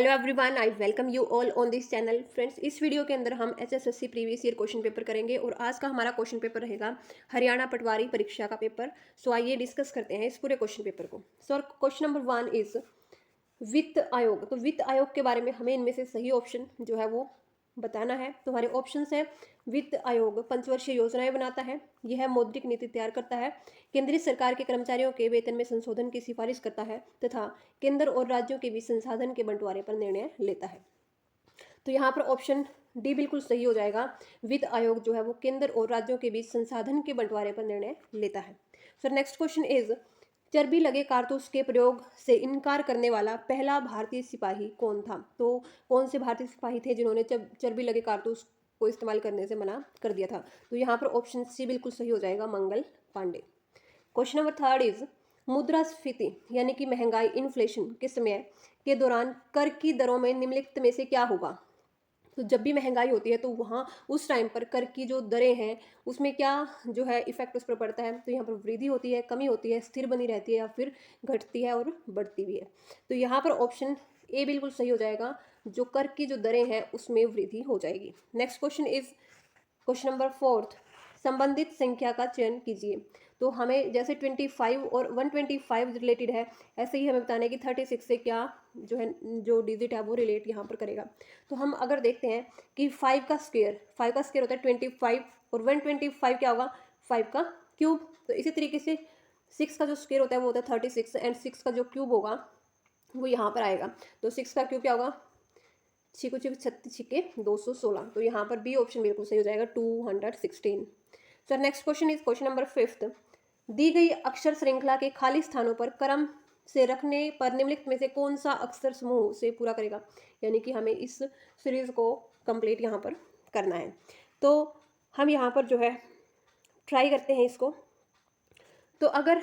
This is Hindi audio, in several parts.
Hello everyone, I welcome you all on this channel. Friends, इस वीडियो के अंदर हम HSSC previous year question paper करेंगे और आज का हमारा क्वेश्चन पेपर रहेगा हरियाणा पटवारी परीक्षा का पेपर। सो आइए डिस्कस करते हैं इस पूरे क्वेश्चन पेपर को। सो क्वेश्चन नंबर 1 इज वित्त आयोग। तो वित्त आयोग के बारे में हमें इनमें से सही ऑप्शन जो है वो बताना है। तो हमारे ऑप्शंस हैं, वित्त आयोग पंचवर्षीय योजनाएं बनाता है, यह मौद्रिक नीति तैयार करता है, केंद्रीय सरकार के कर्मचारियों के वेतन में संशोधन की सिफारिश करता है तथा केंद्र और राज्यों के बीच संसाधन के बंटवारे पर निर्णय लेता है। तो यहाँ पर ऑप्शन डी बिल्कुल सही हो जाएगा। वित्त आयोग जो है वो केंद्र और राज्यों के बीच संसाधन के बंटवारे पर निर्णय लेता है। सो नेक्स्ट क्वेश्चन इज, चर्बी लगे कारतूस के प्रयोग से इनकार करने वाला पहला भारतीय सिपाही कौन था? तो कौन से भारतीय सिपाही थे जिन्होंने चर्बी लगे कारतूस को इस्तेमाल करने से मना कर दिया था? तो यहाँ पर ऑप्शन सी बिल्कुल सही हो जाएगा, Mangal Pandey. Question number 3 is, मुद्रास्फीति यानी कि महंगाई इन्फ्लेशन के समय के दौरान कर की दरों में निम्नलिखित में से क्या होगा? तो जब भी महंगाई होती है तो वहाँ उस टाइम पर कर की जो दरें हैं उसमें क्या जो है इफेक्ट उस पर पड़ता है? तो यहाँ पर वृद्धि होती है, कमी होती है, स्थिर बनी रहती है या फिर घटती है और बढ़ती भी है। तो यहाँ पर ऑप्शन ए बिल्कुल सही हो जाएगा, जो कर की जो दरें हैं उसमें वृद्धि हो जाएगी। Next question is question number 4, संबंधित संख्या का चयन कीजिए। तो हमें जैसे 25 और 125 रिलेटेड है, ऐसे ही हमें बताना है कि 36 से क्या जो है जो डिजिट है वो रिलेट यहाँ पर करेगा। तो हम अगर देखते हैं कि 5 का स्क्वायर होता है 25 और 125 क्या होगा? 5 का क्यूब। तो इसी तरीके से 6 का जो स्क्वायर होता है वो होता है 36 एंड 6 का जो क्यूब होगा वो यहाँ पर आएगा। तो 6 का क्यूब क्या होगा? 6 को 36 छिके 216। तो यहाँ पर बी ऑप्शन बिल्कुल सही हो जाएगा, 216। Sir next question is question number 5, दी गई अक्षर श्रृंखला के खाली स्थानों पर क्रम से रखने पर निम्नलिखित में से कौन सा अक्षर समूह से पूरा करेगा? यानी कि हमें इस सीरीज को कंप्लीट यहाँ पर करना है। तो हम यहाँ पर जो है ट्राई करते हैं इसको। तो अगर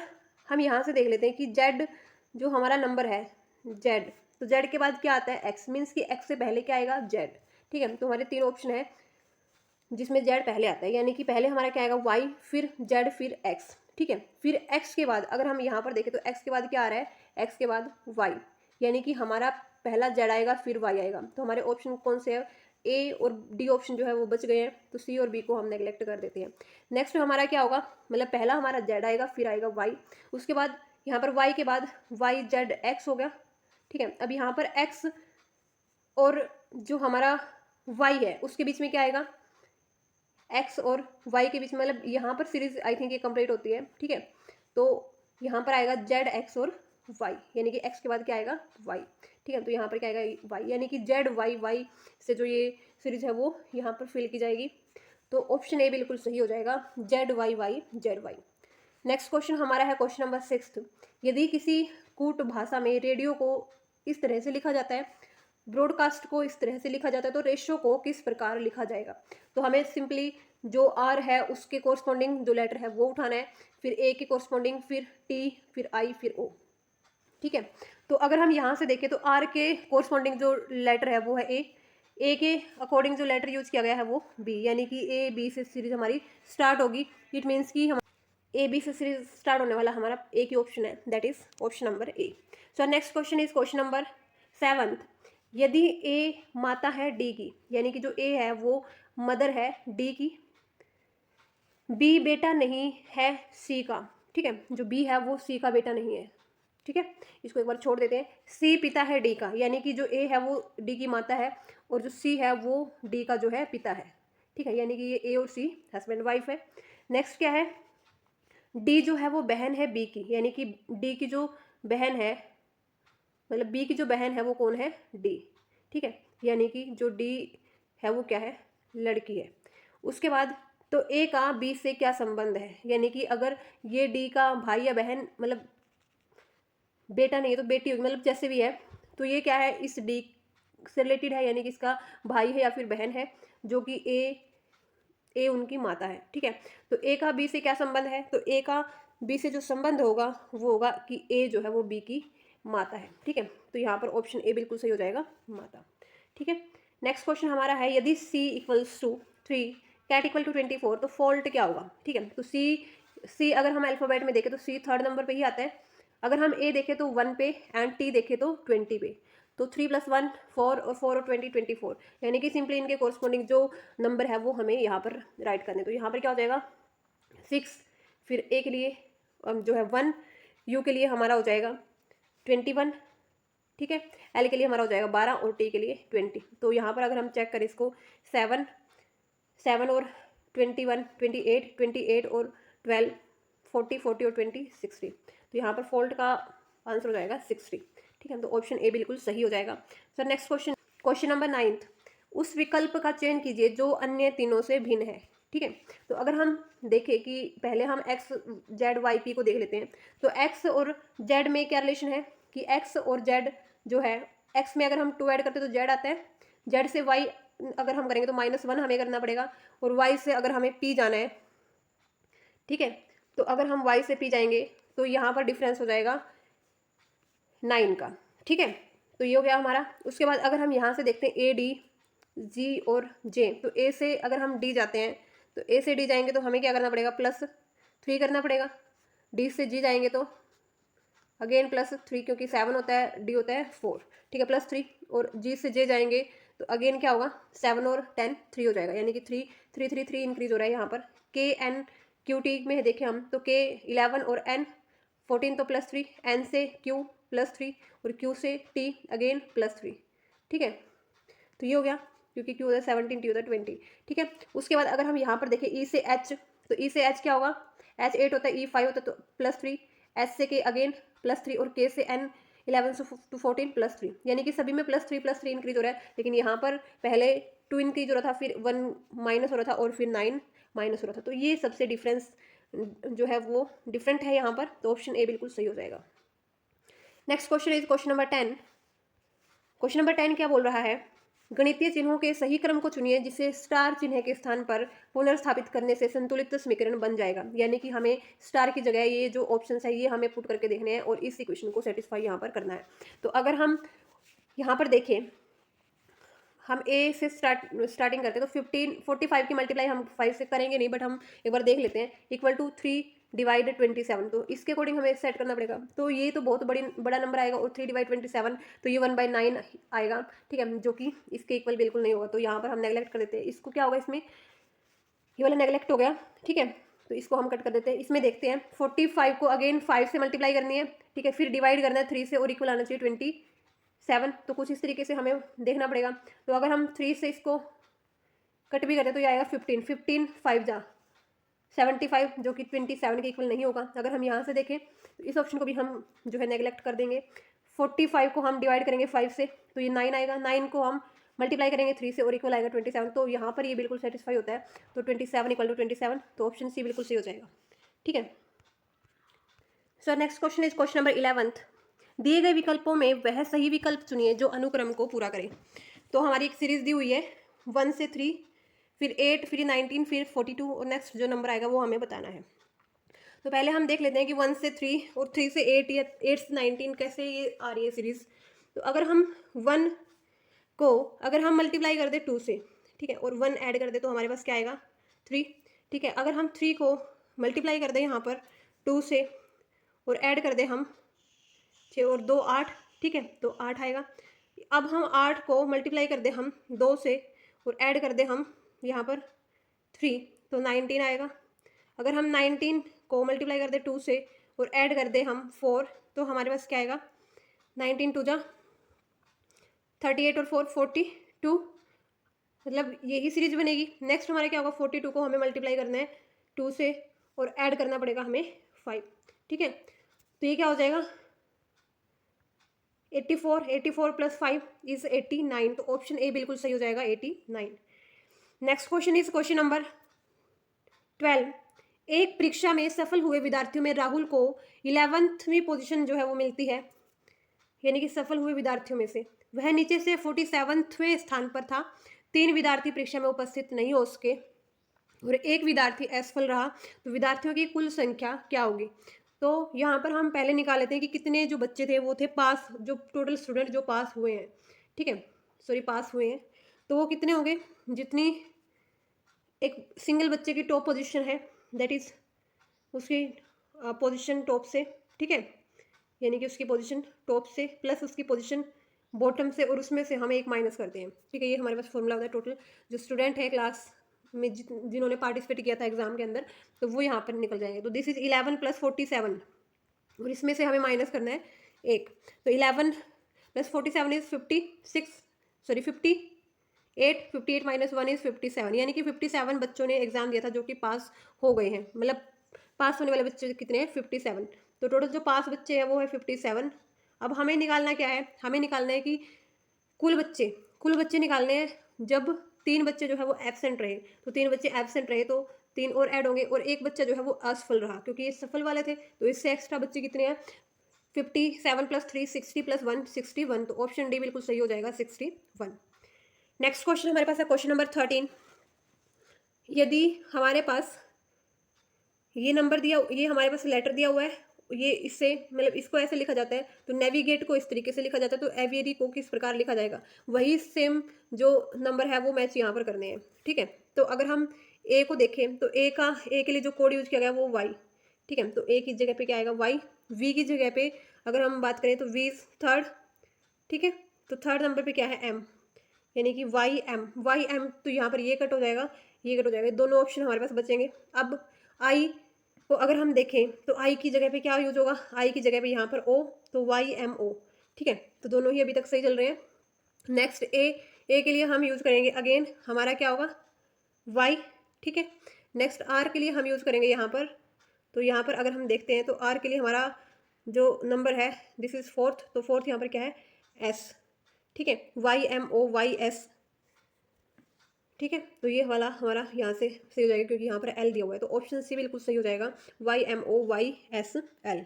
हम यहाँ से देख लेते हैं कि जेड जो हमारा नंबर है जेड, तो जेड के बाद क्या आता है? एक्स। मीन्स कि एक्स से पहले क्या आएगा? जेड। ठीक है, तो हमारे 3 ऑप्शन है जिसमें जेड पहले आता है, यानी कि पहले हमारा क्या आएगा? वाई, फिर जेड, फिर एक्स। ठीक है, फिर एक्स के बाद अगर हम यहाँ पर देखें तो एक्स के बाद क्या आ रहा है? एक्स के बाद वाई, यानी कि हमारा पहला जेड आएगा फिर वाई आएगा। तो हमारे ऑप्शन कौन से है? ए और डी ऑप्शन जो है वो बच गए हैं, तो सी और बी को हम नेग्लेक्ट कर देते हैं। नेक्स्ट हमारा क्या होगा? मतलब पहला हमारा जेड आएगा, फिर आएगा वाई, उसके बाद यहाँ पर वाई के बाद वाई जेड एक्स हो गया। ठीक है, अब यहाँ पर एक्स और जो हमारा वाई है उसके बीच में क्या आएगा? एक्स और वाई के बीच में, मतलब यहाँ पर सीरीज आई थिंक ये कंप्लीट होती है। ठीक है, तो यहाँ पर आएगा जेड एक्स और वाई, यानी कि एक्स के बाद क्या आएगा? वाई। ठीक है, तो यहाँ पर क्या आएगा? वाई, यानी कि जेड वाई वाई से जो ये सीरीज है वो यहाँ पर फिल की जाएगी। तो ऑप्शन ए बिल्कुल सही हो जाएगा, Z Y Y Z Y. Next question हमारा है क्वेश्चन नंबर 6, यदि किसी कूट भाषा में रेडियो को इस तरह से लिखा जाता है, ब्रॉडकास्ट को इस तरह से लिखा जाता है, तो रेशो को किस प्रकार लिखा जाएगा? तो हमें सिंपली जो आर है उसके कोरस्पॉन्डिंग जो लेटर है वो उठाना है, फिर ए के कोरस्पॉन्डिंग, फिर टी, फिर आई, फिर ओ। ठीक है, तो अगर हम यहाँ से देखें तो आर के कोरस्पॉन्डिंग जो लेटर है वो है ए के अकॉर्डिंग जो लेटर यूज किया गया है वो बी, यानी कि ए बी से सीरीज हमारी स्टार्ट होगी। इट मीन्स कि हम ए बी से सीरीज स्टार्ट होने वाला हमारा एक ही ऑप्शन है, that is option number A. So next question is question number 7, यदि ए माता है डी की, यानी कि जो ए है वो मदर है डी की, बी बेटा नहीं है सी का। ठीक है, जो बी है वो सी का बेटा नहीं है। ठीक है, इसको एक बार छोड़ देते हैं। सी पिता है डी का, यानी कि जो ए है वो डी की माता है और जो सी है वो डी का जो है पिता है। ठीक है, यानी कि ये ए और सी हस्बैंड वाइफ है। नेक्स्ट क्या है? डी जो है वो बहन है बी की, यानी कि डी की जो बहन है, मतलब बी की जो बहन है वो कौन है? डी। ठीक है, यानी कि जो डी है वो क्या है? लड़की है। उसके बाद तो ए का बी से क्या संबंध है? यानी कि अगर ये डी का भाई या बहन, मतलब बेटा नहीं है तो बेटी होगी, मतलब जैसे भी है, तो ये क्या है? इस डी से रिलेटेड है, यानी कि इसका भाई है या फिर बहन है, जो कि ए उनकी माता है। ठीक है, तो ए का बी से क्या संबंध है? तो ए का बी से जो संबंध होगा वो होगा कि ए जो है वो बी की माता है। ठीक है, तो यहाँ पर ऑप्शन ए बिल्कुल सही हो जाएगा, माता। ठीक है, नेक्स्ट क्वेश्चन हमारा है, यदि c equals to 3 cat equal to 24, तो फॉल्ट क्या होगा? ठीक है, तो सी अगर हम अल्फाबेट में देखें तो सी 3rd नंबर पे ही आता है, अगर हम ए देखें तो 1 पे एंड टी देखें तो 20 पे। तो 3+1 4 और 4 और 20 24, यानी कि सिंपली इनके कोरस्पॉन्डिंग जो नंबर है वो हमें यहाँ पर राइट करने। तो यहाँ पर क्या हो जाएगा 6, फिर ए के लिए जो है 1, यू के लिए हमारा हो जाएगा 21, ठीक है, एल के लिए हमारा हो जाएगा 12 और टी के लिए 20। तो यहाँ पर अगर हम चेक करें इसको 7 7 और 21 28 28 और 12 40 40 और 20 60। तो यहाँ पर फोल्ड का आंसर हो जाएगा 60, ठीक है। तो ऑप्शन ए बिल्कुल सही हो जाएगा। Sir next question, question number 9, उस विकल्प का चयन कीजिए जो अन्य तीनों से भिन्न है, ठीक है। तो अगर हम देखें कि पहले हम एक्स जेड वाई पी को देख लेते हैं, तो एक्स और जेड में क्या रिलेशन है कि एक्स और जेड जो है, एक्स में अगर हम 2 ऐड करते हैं तो जेड आता है, जेड से वाई अगर हम करेंगे तो -1 हमें करना पड़ेगा, और वाई से अगर हमें पी जाना है, ठीक है, तो अगर हम वाई से पी जाएंगे तो यहाँ पर डिफरेंस हो जाएगा 9 का, ठीक है। तो ये हो गया हमारा। उसके बाद अगर हम यहाँ से देखते हैं ए डी जी और जे, तो ए से अगर हम डी जाते हैं तो ए से डी जाएंगे तो हमें क्या करना पड़ेगा +3 करना पड़ेगा, डी से जी जाएंगे तो अगेन +3 क्योंकि 7 होता है, डी होता है 4, ठीक है, +3, और जी से जे जाएंगे तो अगेन क्या होगा 7 और 10 3 हो जाएगा, यानी कि 3 3 3 3 इंक्रीज हो रहा है यहाँ पर। के एन क्यू टी में देखें हम तो के 11 और एन 14 तो +3, एन से क्यू +3 और क्यू से टी अगेन +3, ठीक है। तो ये हो गया क्योंकि क्यू होता है 17, टी होता है 20, ठीक है। उसके बाद अगर हम यहाँ पर देखें ई से एच, तो ई से एच क्या होगा, एच 8 होता है, ई 5 होता है, तो +3, एच से के अगेन +3 और के से एन 11 to 14 +3, यानी कि सभी में +3 इंक्रीज हो रहा है। लेकिन यहाँ पर पहले 2 इंक्रीज हो रहा था, फिर 1 माइनस हो रहा था और फिर 9 माइनस हो रहा था। तो ये सबसे डिफरेंस जो है वो डिफरेंट है यहाँ पर। तो ऑप्शन ए बिल्कुल सही हो जाएगा। Next question is question number 10। Question number 10 क्या बोल रहा है, गणितीय चिन्हों के सही क्रम को चुनिए जिसे स्टार चिन्ह के स्थान पर पुनर्स्थापित करने से संतुलित समीकरण बन जाएगा। यानी कि हमें स्टार की जगह ये जो ऑप्शन है ये हमें पुट करके देखने हैं और इस इक्वेशन को सेटिस्फाई यहाँ पर करना है। तो अगर हम यहाँ पर देखें, हम ए से स्टार्टिंग करते हैं तो 45 की मल्टीप्लाई हम 5 से करेंगे नहीं, बट हम एक बार देख लेते हैं, = 3 डिवाइड 27, तो इसके अकॉर्डिंग हमें सेट करना पड़ेगा। तो ये तो बहुत बड़ा नंबर आएगा, और 3 डिवाइड 27 तो ये 1/9 आएगा, ठीक है, जो कि इसके इक्वल बिल्कुल नहीं होगा। तो यहाँ पर हम नेगलेक्ट कर देते हैं, इसको क्या होगा, इसमें ये वाला नेगलेक्ट हो गया, ठीक है। तो इसको हम कट कर देते हैं। इसमें देखते हैं 45 को अगेन 5 से मल्टीप्लाई करनी है, ठीक है, फिर डिवाइड करना है 3 से और इक्वल आना चाहिए 27। तो कुछ इस तरीके से हमें देखना पड़ेगा। तो अगर हम 3 से इसको कट भी करते तो ये आएगा 15 5 जा 75, जो कि 27 के इक्वल नहीं होगा। अगर हम यहाँ से देखें तो इस ऑप्शन को भी हम जो है नेगलेक्ट कर देंगे। 45 को हम डिवाइड करेंगे 5 से तो ये 9 आएगा, 9 को हम मल्टीप्लाई करेंगे 3 से और इक्वल आएगा 27। तो यहाँ पर ये बिल्कुल सेटिस्फाई होता है। तो 27 = 27, तो ऑप्शन सी बिल्कुल सही हो जाएगा, ठीक है। Sir next question is question number 11। दिए गए विकल्पों में वह सही विकल्प चुनिए जो अनुक्रम को पूरा करे। तो हमारी एक सीरीज दी हुई है 1 से 3, फिर 8, फिर 19, फिर 42, और नेक्स्ट जो नंबर आएगा वो हमें बताना है। तो पहले हम देख लेते हैं कि 1 से 3 और 3 से 8 या 8 से 19 कैसे ये आ रही है सीरीज। तो अगर हम 1 को अगर हम मल्टीप्लाई कर दे 2 से, ठीक है, और 1 ऐड कर दे तो हमारे पास क्या आएगा 3, ठीक है। अगर हम 3 को मल्टीप्लाई कर दें यहाँ पर 2 से और ऐड कर दें हम 6 और 2 8, ठीक है, तो 8 आएगा। अब हम 8 को मल्टीप्लाई कर दें हम 2 से और ऐड कर दें हम यहाँ पर 3, तो 19 आएगा। अगर हम 19 को मल्टीप्लाई कर दें 2 से और ऐड कर दें हम 4, तो हमारे पास क्या आएगा 19 2 जा 38 और 4 42, मतलब यही सीरीज बनेगी। नेक्स्ट हमारे क्या होगा 42 को हमें मल्टीप्लाई करना है 2 से और ऐड करना पड़ेगा हमें 5, ठीक है। तो ये क्या हो जाएगा 84 + 5 इज 89। तो ऑप्शन ए बिल्कुल सही हो जाएगा 89। Next question is question number 12। एक परीक्षा में सफल हुए विद्यार्थियों में राहुल को 11वीं पोजीशन जो है वो मिलती है, यानी कि सफल हुए विद्यार्थियों में से वह नीचे से 47वें स्थान पर था। 3 विद्यार्थी परीक्षा में उपस्थित नहीं हो सके और एक विद्यार्थी असफल रहा, तो विद्यार्थियों की कुल संख्या क्या होगी। तो यहाँ पर हम पहले निकाल लेते हैं कि कितने जो बच्चे थे वो थे पास, जो टोटल स्टूडेंट जो पास हुए हैं, ठीक है, सॉरी पास हुए हैं, तो वो कितने होंगे, जितनी एक सिंगल बच्चे की टॉप पोजीशन है दैट इज़ उसकी पोजीशन टॉप से, ठीक है, यानी कि उसकी पोजीशन टॉप से प्लस उसकी पोजीशन बॉटम से और उसमें से हम एक माइनस करते हैं, ठीक है। ये हमारे पास फॉर्मूला होता है टोटल। जो स्टूडेंट है क्लास में जिन्होंने पार्टिसिपेट किया था एग्जाम के अंदर, तो वो यहाँ पर निकल जाएंगे। तो दिस इज 11 + 47 और इसमें से हमें माइनस करना है एक। तो 11 + 47 इज 56, सॉरी 58, 58 - 1 इज 57, यानी कि 57 बच्चों ने एग्जाम दिया था जो कि पास हो गए हैं। मतलब पास होने वाले बच्चे कितने हैं? 57। तो टोटल जो पास बच्चे हैं वो है 57। अब हमें निकालना क्या है? हमें निकालना है कि कुल बच्चे निकालने हैं जब 3 बच्चे जो है वो एब्सेंट रहे। तो 3 बच्चे एब्सेंट रहे तो 3 और ऐड होंगे और एक बच्चा जो है वो असफल रहा, क्योंकि ये सफल वाले थे। तो इससे एक्स्ट्रा बच्चे कितने हैं? 57 + 3 60 + 1 61। तो ऑप्शन डी बिल्कुल सही हो जाएगा, 61। नेक्स्ट क्वेश्चन हमारे पास है क्वेश्चन नंबर 13। यदि हमारे पास ये नंबर दिया, ये हमारे पास लेटर दिया हुआ है, ये इससे मतलब इसको ऐसे लिखा जाता है, तो नेविगेट को इस तरीके से लिखा जाता है, तो एवियरी को किस प्रकार लिखा जाएगा? वही सेम जो नंबर है वो मैच यहाँ पर करने हैं, ठीक है। तो अगर हम ए को देखें तो ए के लिए जो कोड यूज किया गया वो वाई, ठीक है। तो ए की जगह पे क्या आएगा? वाई। वी की जगह पे अगर हम बात करें तो वी इज थर्ड, ठीक है। तो थर्ड नंबर पे क्या है? एम, यानी कि वाई एम। तो यहाँ पर ये कट हो जाएगा, ये कट हो जाएगा, दोनों ऑप्शन हमारे पास बचेंगे। अब आई को अगर हम देखें तो आई की जगह पे क्या यूज होगा? आई की जगह पे यहाँ पर ओ, तो वाई एम ओ, ठीक है। तो दोनों ही अभी तक सही चल रहे हैं। नेक्स्ट ए के लिए हम यूज करेंगे अगेन, हमारा क्या होगा? वाई, ठीक है। नेक्स्ट आर के लिए हम यूज करेंगे यहाँ पर, तो यहाँ पर अगर हम देखते हैं तो आर के लिए हमारा जो नंबर है दिस इज फोर्थ, तो फोर्थ यहाँ पर क्या है? एस, ठीक है। Y M O Y S, ठीक है। तो ये वाला हमारा यहाँ से सही हो जाएगा क्योंकि यहाँ पर एल दिया हुआ है, तो ऑप्शन सी बिल्कुल सही हो जाएगा, Y M O Y S L,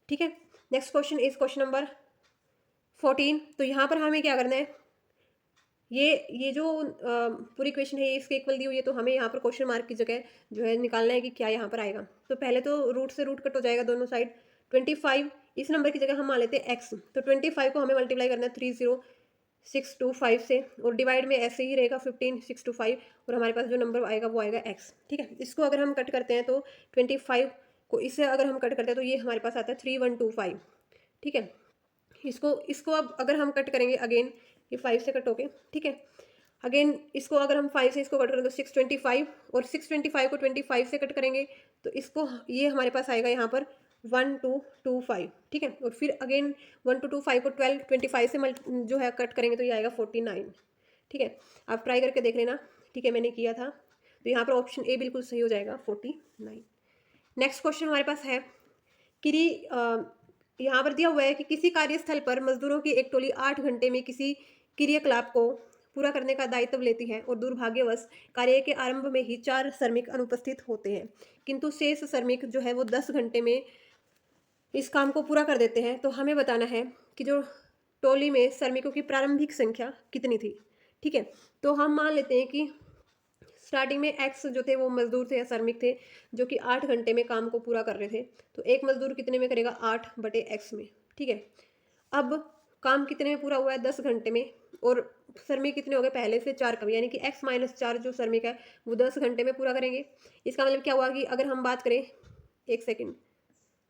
ठीक है। Next question is question number 14। तो यहाँ पर हमें क्या करना है? ये जो पूरी क्वेश्चन है ये इसके इक्वल दी हुई है, तो हमें यहाँ पर क्वेश्चन मार्क की जगह जो है निकालना है कि क्या यहाँ पर आएगा। तो पहले तो रूट से रूट कट हो जाएगा दोनों साइड। 25 इस नंबर की जगह हम मान लेते हैं एक्स, तो 25 को हमें मल्टीप्लाई करना है 30625 से, और डिवाइड में ऐसे ही रहेगा 15625, और हमारे पास जो नंबर आएगा वो आएगा एक्स, ठीक है। इसको अगर हम कट करते हैं तो 25 को इससे अगर हम कट करते हैं तो ये हमारे पास आता है 3125, ठीक है। इसको इसको अब अगर हम कट करेंगे अगेन, ये 5 से कट होके, ठीक है। अगेन इसको अगर हम 5 से इसको कट करें तो 625, और 625 को 25 से कट करेंगे तो इसको ये हमारे पास आएगा यहाँ पर 1225, ठीक है। और फिर अगेन 1225 को 25 से जो है कट करेंगे तो ये आएगा 49, ठीक है। आप ट्राई करके देख लेना, ठीक है, मैंने किया था। तो यहाँ पर ऑप्शन ए बिल्कुल सही हो जाएगा, 49। नेक्स्ट क्वेश्चन हमारे पास है कि यहाँ पर दिया हुआ है कि किसी कार्यस्थल पर मजदूरों की एक टोली 8 घंटे में किसी क्रियाकलाप को पूरा करने का दायित्व लेती है और दुर्भाग्यवश कार्य के आरंभ में ही 4 श्रमिक अनुपस्थित होते हैं, किंतु शेष श्रमिक जो है वो 10 घंटे में इस काम को पूरा कर देते हैं। तो हमें बताना है कि जो टोली में श्रमिकों की प्रारंभिक संख्या कितनी थी, ठीक है। तो हम मान लेते हैं कि स्टार्टिंग में एक्स जो थे वो मजदूर थे या श्रमिक थे जो कि 8 घंटे में काम को पूरा कर रहे थे। तो एक मजदूर कितने में करेगा? 8/x में, ठीक है। अब काम कितने में पूरा हुआ है? 10 घंटे में, और श्रमिक कितने हो गए पहले से? 4 कम, यानी कि x-4 जो श्रमिक है वो 10 घंटे में पूरा करेंगे। इसका मतलब क्या हुआ कि अगर हम बात करें, एक सेकेंड,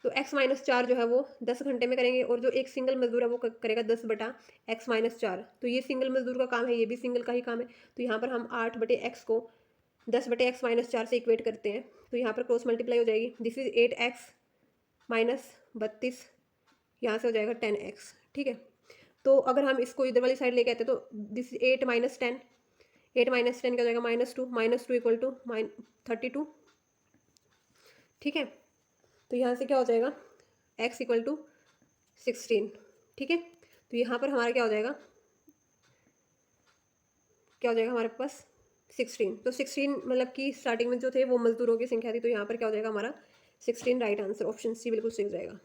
तो x-4 जो है वो 10 घंटे में करेंगे, और जो एक सिंगल मजदूर है वो करेगा 10/x-4। तो ये सिंगल मजदूर का काम है, ये भी सिंगल का ही काम है। तो यहाँ पर हम 8/x को 10/x-4 से इक्वेट करते हैं, तो यहाँ पर क्रॉस मल्टीप्लाई हो जाएगी। दिस इज 8x - 32, यहाँ से हो जाएगा 10x, ठीक है। तो अगर हम इसको इधर वाली साइड लेके आते हैं तो दिस 8 - 10, 8 - 10 क्या हो जाएगा? -2 इक्वल टू -32, ठीक है। तो यहाँ से क्या हो जाएगा? x इक्वल टू 16, ठीक है। तो यहाँ पर हमारा क्या हो जाएगा? क्या हो जाएगा हमारे पास? 16। तो 16 मतलब कि स्टार्टिंग में जो थे वो मजदूरों की संख्या थी, तो यहाँ पर क्या हो जाएगा हमारा? 16 राइट आंसर, ऑप्शन सी बिल्कुल सही हो जाएगा।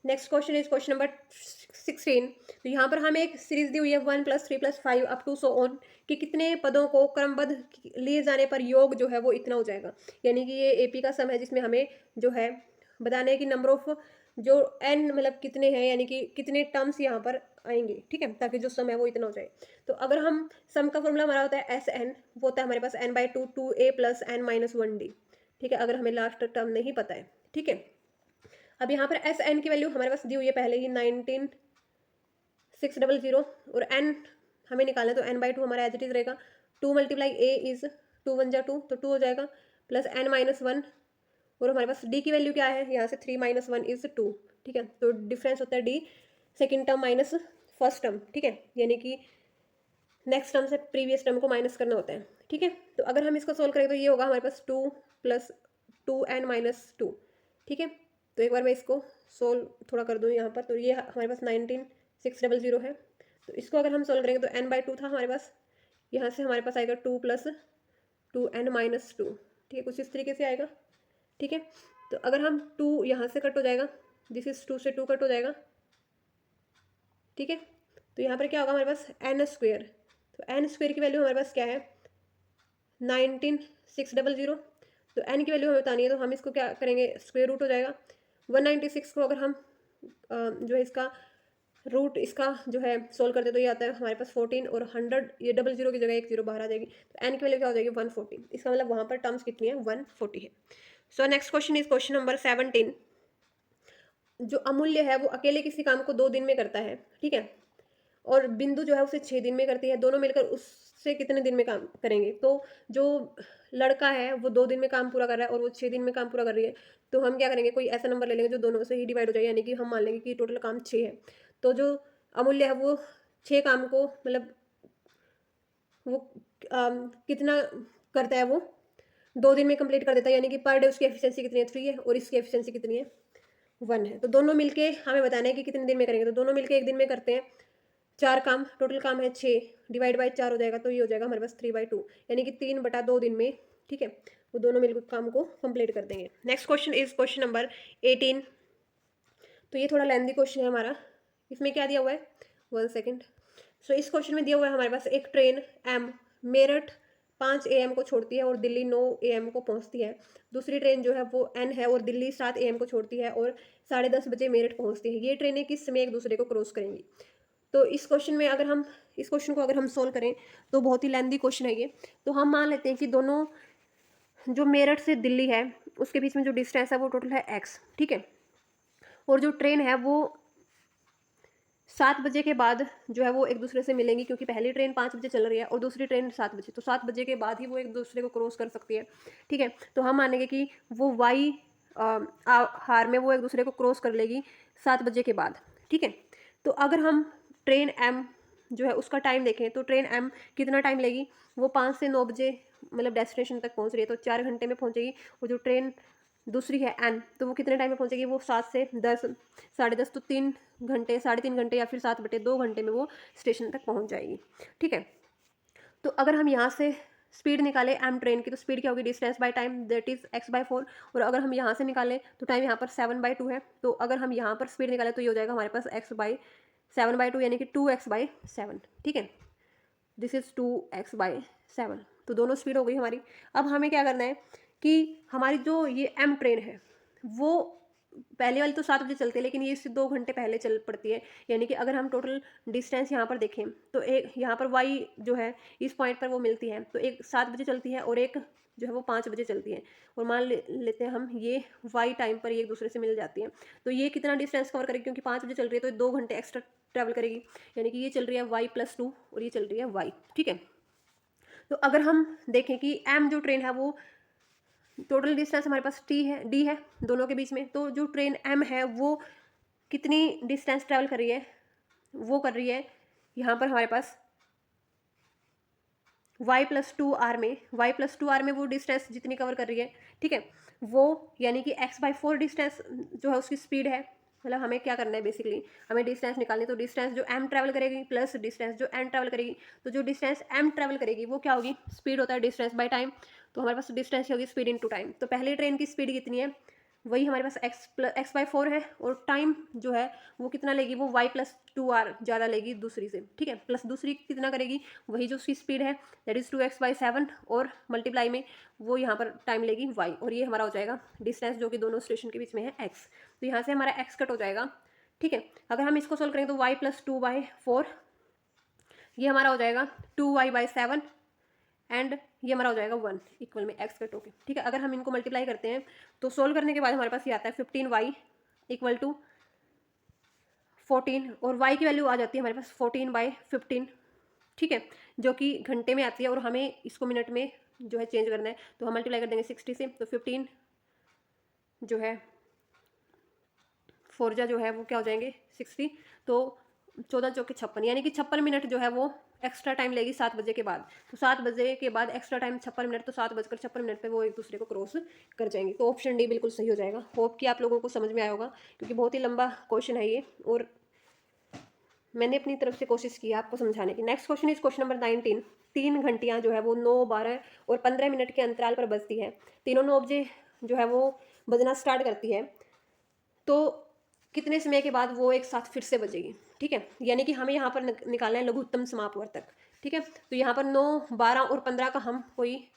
Next question is question number 16। तो यहाँ पर हमें एक सीरीज दी हुई है 1 + 3 + 5 अप टू सो ऑन, कि कितने पदों को क्रमबद्ध लिए जाने पर योग जो है वो इतना हो जाएगा। यानी कि ये एपी का सम है जिसमें हमें जो है बताना है कि नंबर ऑफ जो n मतलब कितने हैं, यानी कि कितने टर्म्स यहाँ पर आएंगे, ठीक है, ताकि जो सम है वो इतना हो जाए। तो अगर हम सम का फॉर्मूला हमारा होता है SN, वो होता है हमारे पास n/2 2a + n - 1d, ठीक है, अगर हमें लास्ट टर्म नहीं पता है, ठीक है। अब यहाँ पर एस एन की वैल्यू हमारे पास दी हुई है पहले ही 19 600 और n हमें निकालना है, तो n/2 हमारा एज इट इज रहेगा। 2 मल्टीप्लाई a इज 2 1 जा 2, तो 2 हो जाएगा, प्लस n-1, और हमारे पास d की वैल्यू क्या है, यहाँ से 3 - 1 इज 2। ठीक है, तो डिफरेंस होता है d second term minus first term. ठीक है, यानी कि नेक्स्ट टर्म से प्रीवियस टर्म को माइनस करना होता है। ठीक है, तो अगर हम इसको सोल्व करें तो ये होगा हमारे पास 2 + 2n - 2। ठीक है, तो एक बार मैं इसको सोल्व थोड़ा कर दूँ यहाँ पर, तो ये हमारे पास 19,600 है। तो इसको अगर हम सोल्व करेंगे तो n/2 था हमारे पास, यहाँ से हमारे पास आएगा 2 + 2n - 2। ठीक है, कुछ इस तरीके से आएगा। ठीक है, तो अगर हम 2 यहाँ से कट हो जाएगा, दिस इज 2 से 2 कट हो जाएगा। ठीक है, तो यहाँ पर क्या होगा हमारे पास n²। तो n² की वैल्यू हमारे पास क्या है, 19,600। तो n की वैल्यू हमें बतानी है, तो हम इसको क्या करेंगे, स्क्वायर रूट हो जाएगा। 196 को अगर हम जो है इसका रूट इसका जो है सोल्व करते तो ये आता है हमारे पास 14, और 100 ये 00 की जगह एक 0 बाहर आ जाएगी, तो n की वैल्यू क्या हो जाएगी 140। इसका मतलब वहाँ पर टर्म्स कितनी है, 140 है। So next question is question number 17। जो अमूल्य है वो अकेले किसी काम को 2 दिन में करता है। ठीक है, और बिंदु जो है उसे 6 दिन में करती है, दोनों मिलकर उससे कितने दिन में काम करेंगे। तो जो लड़का है वो 2 दिन में काम पूरा कर रहा है और वो 6 दिन में काम पूरा कर रही है, तो हम क्या करेंगे, कोई ऐसा नंबर ले लेंगे जो दोनों से ही डिवाइड हो जाए, यानी कि हम मान लेंगे कि टोटल काम 6 है। तो जो अमूल्य है वो 6 काम को मतलब वो कितना करता है, वो 2 दिन में कंप्लीट कर देता है, यानी कि पर डे उसकी एफिशिएंसी कितनी है, 3 है, और इसकी एफिशिएंसी कितनी है, 1 है। तो दोनों मिलके हमें बताना है कि कितने दिन में करेंगे, तो दोनों मिलके एक दिन में करते हैं 4 काम, टोटल काम है 6, डिवाइड बाई 4 हो जाएगा, तो ये हो जाएगा हमारे पास 3/2, यानी कि 3/2 दिन में। ठीक है, वो दोनों मिलकर काम को कंप्लीट कर देंगे। Next question is question number 18। तो ये थोड़ा लेंथी क्वेश्चन है हमारा। इसमें क्या दिया हुआ है, 1 सेकेंड। सो इस क्वेश्चन में दिया हुआ है हमारे पास एक ट्रेन एम मेरठ 5 AM को छोड़ती है और दिल्ली 9 AM को पहुंचती है। दूसरी ट्रेन जो है वो एन है और दिल्ली 7 AM को छोड़ती है और 10:30 बजे मेरठ पहुंचती है। ये ट्रेनें किस समय एक दूसरे को क्रॉस करेंगी। तो इस क्वेश्चन में अगर हम इस क्वेश्चन को अगर हम सोल्व करें तो बहुत ही लेंथी क्वेश्चन है ये। तो हम मान लेते हैं कि दोनों जो मेरठ से दिल्ली है उसके बीच में जो डिस्टेंस है वो टोटल है x। ठीक है, और जो ट्रेन है वो 7 बजे के बाद जो है वो एक दूसरे से मिलेंगी, क्योंकि पहली ट्रेन 5 बजे चल रही है और दूसरी ट्रेन 7 बजे, तो 7 बजे के बाद ही वो एक दूसरे को क्रॉस कर सकती है। ठीक है, तो हम मानेंगे कि वो वाई हार में वो एक दूसरे को क्रॉस कर लेगी 7 बजे के बाद। ठीक है, तो अगर हम ट्रेन एम जो है उसका टाइम देखें तो ट्रेन एम कितना टाइम लेगी, वो 5 से 9 बजे मतलब डेस्टिनेशन तक पहुंच रही है, तो 4 घंटे में पहुंचेगी। और जो ट्रेन दूसरी है एन, तो वो कितने टाइम में पहुंचेगी, वो 7 से 10 10:30, तो 3 घंटे 3.5 घंटे या फिर 7/2 घंटे में वो स्टेशन तक पहुंच जाएगी। ठीक है, तो अगर हम यहाँ से स्पीड निकालें एम ट्रेन की, तो स्पीड क्या होगी, distance by time that is x/4। और अगर हम यहाँ से निकालें तो टाइम यहाँ पर 7/2 है, तो अगर हम यहाँ पर स्पीड निकालें तो ये हो जाएगा हमारे पास x/7/2, यानी कि 2x/7। ठीक है, दिस इज 2x/7। तो दोनों स्पीड हो गई हमारी। अब हमें क्या करना है कि हमारी जो ये एम ट्रेन है वो पहले वाली तो 7 बजे चलती है, लेकिन ये इससे 2 घंटे पहले चल पड़ती है। यानी कि अगर हम टोटल डिस्टेंस यहाँ पर देखें तो एक यहाँ पर वाई जो है इस पॉइंट पर वो मिलती है, तो एक 7 बजे चलती है और एक जो है वो 5 बजे चलती है। और मान लेते हैं हम ये वाई टाइम पर ये एक दूसरे से मिल जाती है, तो ये कितना डिस्टेंस कवर करेगी, क्योंकि 5 बजे चल रही है तो 2 घंटे एक्स्ट्रा ट्रैवल करेगी, यानी कि ये चल रही है y+2 और ये चल रही है y। ठीक है, तो अगर हम देखें कि m जो ट्रेन है वो टोटल डिस्टेंस हमारे पास d है दोनों के बीच में, तो जो ट्रेन m है वो कितनी डिस्टेंस ट्रैवल कर रही है, वो कर रही है यहाँ पर हमारे पास y+2r में वो डिस्टेंस जितनी कवर कर रही है। ठीक है, वो यानी कि x/4 डिस्टेंस जो है उसकी स्पीड है। मतलब हमें क्या करना है, बेसिकली हमें डिस्टेंस निकालनी है, तो डिस्टेंस जो m ट्रैवल करेगी प्लस डिस्टेंस जो n ट्रैवल करेगी, तो जो डिस्टेंस m ट्रैवल करेगी वो क्या होगी, स्पीड होता है डिस्टेंस बाय टाइम, तो हमारे पास डिस्टेंस होगी स्पीड इनटू टाइम। तो पहली ट्रेन की स्पीड कितनी है, वही हमारे पास x/4 है, और टाइम जो है वो कितना लेगी, वो y+2r ज़्यादा लेगी दूसरी से। ठीक है, प्लस दूसरी कितना करेगी, वही जो उसकी स्पीड है दैट इज़ 2x/7, और मल्टीप्लाई में वो यहाँ पर टाइम लेगी y, और ये हमारा हो जाएगा डिस्टेंस जो कि दोनों स्टेशन के बीच में है x। तो यहाँ से हमारा x कट हो जाएगा। ठीक है, अगर हम इसको सोल्व करेंगे तो y+2/4 ये हमारा हो जाएगा 2y/7, एंड ये हमारा हो जाएगा 1 इक्वल में x कट होके। ठीक है, अगर हम इनको मल्टीप्लाई करते हैं तो सोल्व करने के बाद हमारे पास ये आता है 15y = 14 और वाई की वैल्यू आ जाती है हमारे पास 14/15, ठीक है, जो कि घंटे में आती है और हमें इसको मिनट में जो है चेंज करना है, तो हम मल्टीप्लाई कर देंगे 60 से, तो 15 जो है 4 जा जो है वो क्या हो जाएंगे 60, तो 14 चौके 56, यानी कि 56 मिनट जो है वो एक्स्ट्रा टाइम लेगी 7 बजे के बाद। तो 7 बजे के बाद एक्स्ट्रा टाइम 56 मिनट, तो 7:56 पे वो एक दूसरे को क्रॉस कर जाएंगे। तो ऑप्शन डी बिल्कुल सही हो जाएगा। होप कि आप लोगों को समझ में आया होगा, क्योंकि बहुत ही लंबा क्वेश्चन है ये और मैंने अपनी तरफ से कोशिश की है आपको समझाने की। Next question is question number 19। 3 घंटियाँ जो है वो 9, 12 और 15 मिनट के अंतराल पर बजती है। तीनों 9 बजे जो है वो बजना स्टार्ट करती है, तो कितने समय के बाद वो एक साथ फिर से बजेगी, ठीक है। यानी कि हमें यहाँ पर निकालना है लघुत्तम समापवर्तक, ठीक है। तो यहाँ पर 9, 12 और 15 का हम कोई,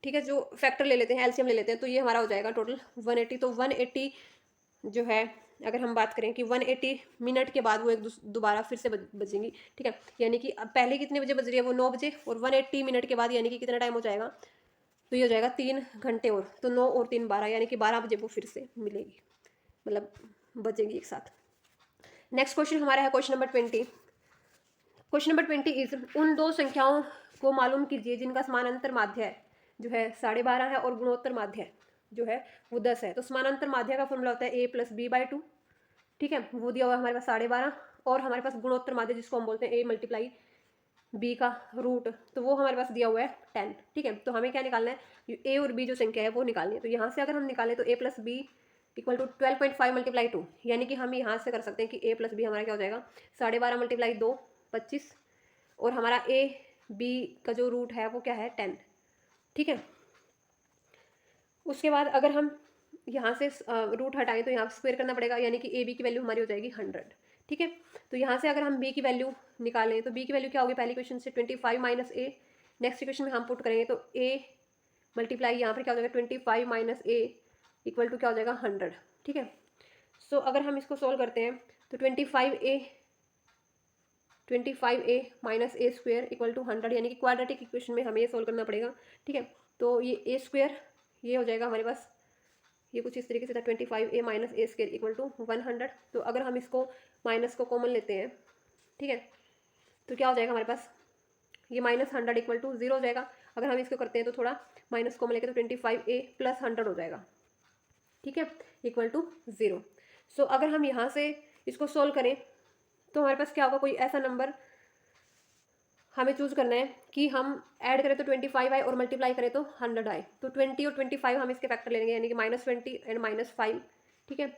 ठीक है, जो फैक्टर ले लेते हैं, एलसीएम ले लेते हैं, तो ये हमारा हो जाएगा टोटल 180। तो 180 जो है, अगर हम बात करें कि 180 मिनट के बाद वो एक दोबारा फिर से बजेंगी, ठीक है। यानी कि अब पहले कितने बजे बज रही है वो 9 बजे, और 180 मिनट के बाद यानी कि कितना टाइम हो जाएगा, तो ये हो जाएगा 3 घंटे और, तो 9 और 3 12, यानी कि 12 बजे वो फिर से मिलेगी, मतलब बचेंगी एक साथ। नेक्स्ट क्वेश्चन हमारा है question number 20। Question number 20 is उन दो संख्याओं को मालूम कीजिए जिनका समानांतर माध्य है जो है 12.5 है और गुणोत्तर माध्य जो है वो 10 है। तो समानांतर माध्य का फॉर्मूला होता है a+b/2, ठीक है, वो दिया हुआ है हमारे पास 12.5, और हमारे पास गुणोत्तर माध्य जिसको हम बोलते हैं a × b का रूट, तो वो हमारे पास दिया हुआ है 10, ठीक है। तो हमें क्या निकालना है, a और b जो संख्या है वो निकालनी है। तो यहाँ से अगर हम निकालें तो a+b = 12.5 × 2, यानी कि हम यहाँ से कर सकते हैं कि a+b हमारा क्या हो जाएगा 12.5 × 2 25, और हमारा ए बी का जो रूट है वो क्या है 10, ठीक है। उसके बाद अगर हम यहाँ से रूट हटाएं तो यहाँ स्क्वायर करना पड़ेगा, यानी कि ए बी की वैल्यू हमारी हो जाएगी 100, ठीक है। तो यहाँ से अगर हम बी की वैल्यू निकालें तो बी की वैल्यू क्या होगी, पहली क्वेश्चन से 25 - a, नेक्स्ट क्वेश्चन में हम पुट करेंगे तो a मल्टीप्लाई यहाँ पर क्या हो जाएगा 25 - a = क्या हो जाएगा 100, ठीक है। सो अगर हम इसको सोल्व करते हैं तो 25a - a² = 100, यानी कि क्वाड्रेटिक इक्वेशन में हमें ये सोल्व करना पड़ेगा, ठीक है। तो ये a² ये हो जाएगा हमारे पास, ये कुछ इस तरीके से था 25a - a² = 100। तो अगर हम इसको माइनस को कॉमन लेते हैं, ठीक है, तो क्या हो जाएगा हमारे पास, ये -100 = 0 हो जाएगा। अगर हम इसको करते हैं तो थोड़ा माइनस कॉमन लेके तो 25a + 100 हो जाएगा, ठीक है, = 0। सो अगर हम यहाँ से इसको सोल्व करें तो हमारे पास क्या होगा, कोई ऐसा नंबर हमें चूज़ करना है कि हम ऐड करें तो 25 आए और मल्टीप्लाई करें तो 100 आए। तो 20 और 25 हम इसके फैक्टर लेंगे, यानी कि -20 एंड -5, ठीक है,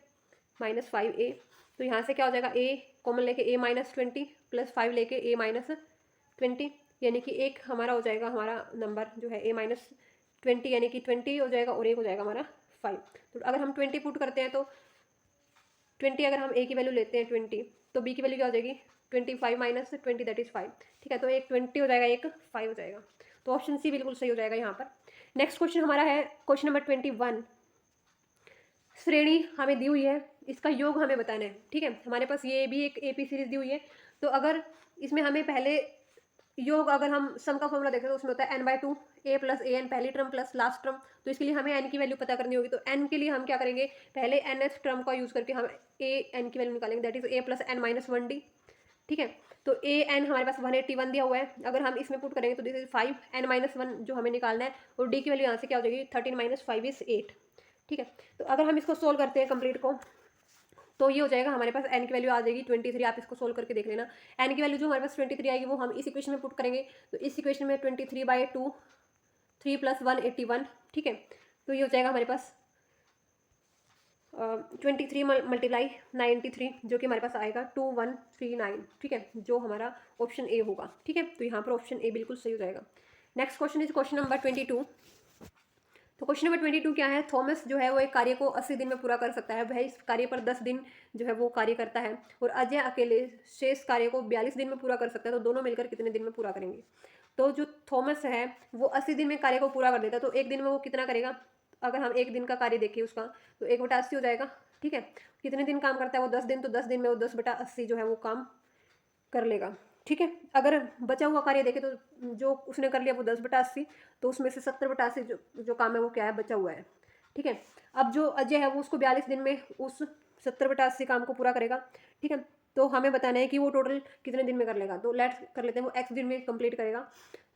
-5a। तो यहाँ से क्या हो जाएगा, a कॉमन लेके a -20 + 5 लेके a -20, यानी कि एक हमारा हो जाएगा, हमारा नंबर जो है a -20, यानी कि 20 हो जाएगा और एक हो जाएगा हमारा 5। तो अगर हम 20 पुट करते हैं तो 20 अगर हम a की वैल्यू लेते हैं 20, तो b की वैल्यू क्या हो जाएगी 25 - 20 दैट इज़ 5, ठीक है। तो एक 20 हो जाएगा, एक 5 हो जाएगा। तो ऑप्शन सी बिल्कुल सही हो जाएगा यहाँ पर। नेक्स्ट क्वेश्चन हमारा है क्वेश्चन नंबर 21। श्रेणी हमें दी हुई है, इसका योग हमें बताना है, ठीक है। हमारे पास ये भी एक AP सीरीज दी हुई है, तो अगर इसमें हमें पहले योग, अगर हम सम का फॉर्मूला देखें तो उसमें होता है n/2 a + an पहली टर्म प्लस लास्ट टर्म। तो इसके लिए हमें n की वैल्यू पता करनी होगी। तो n के लिए हम क्या करेंगे, पहले nth टर्म का यूज़ करके हम an की वैल्यू निकालेंगे, that is a + n - 1d, ठीक है। तो an हमारे पास 181 दिया हुआ है, अगर हम इसमें पुट करेंगे तो दिस इज 5, n - 1 जो हमें निकालना है, और d की वैल्यू यहाँ से क्या हो जाएगी 13 - 5 = 8, ठीक है। तो अगर हम इसको सोल्व करते हैं कंप्लीट को, तो ये हो जाएगा हमारे पास n की वैल्यू आ जाएगी 23। आप इसको सोल्व करके देख लेना, n की वैल्यू जो हमारे पास 23 आएगी वो हम इस इक्वेशन में पुट करेंगे। तो इस इक्वेशन में 23/2 3 + 1 81, ठीक है। तो ये हो जाएगा हमारे पास 23 × 93, जो कि हमारे पास आएगा 2139, ठीक है, जो हमारा ऑप्शन ए होगा, ठीक है। तो यहाँ पर ऑप्शन ए बिल्कुल सही हो जाएगा। Next question is question number 22। तो क्वेश्चन नंबर 22 क्या है, थॉमस जो है वो एक कार्य को 80 दिन में पूरा कर सकता है, वह इस कार्य पर 10 दिन जो है वो कार्य करता है, और अजय अकेले शेष कार्य को 42 दिन में पूरा कर सकता है। तो दोनों मिलकर कितने दिन में पूरा करेंगे। तो जो थॉमस है वो 80 दिन में कार्य को पूरा कर देता है, तो एक दिन में वो कितना करेगा, अगर हम एक दिन का कार्य देखें उसका, तो 1/80 हो जाएगा, ठीक है। कितने दिन काम करता है वो 10 दिन, तो 10 दिन में वो 10/80 जो है वो काम कर लेगा, ठीक है। अगर बचा हुआ कार्य देखें तो जो उसने कर लिया वो 10/80, तो उसमें से 70/80 जो काम है वो क्या है, बचा हुआ है, ठीक है। अब जो अजय है वो उसको 42 दिन में उस 70/80 काम को पूरा करेगा, ठीक है। तो हमें बताना है कि वो टोटल कितने दिन में कर लेगा। तो लेट्स कर लेते हैं वो x दिन में कंप्लीट करेगा।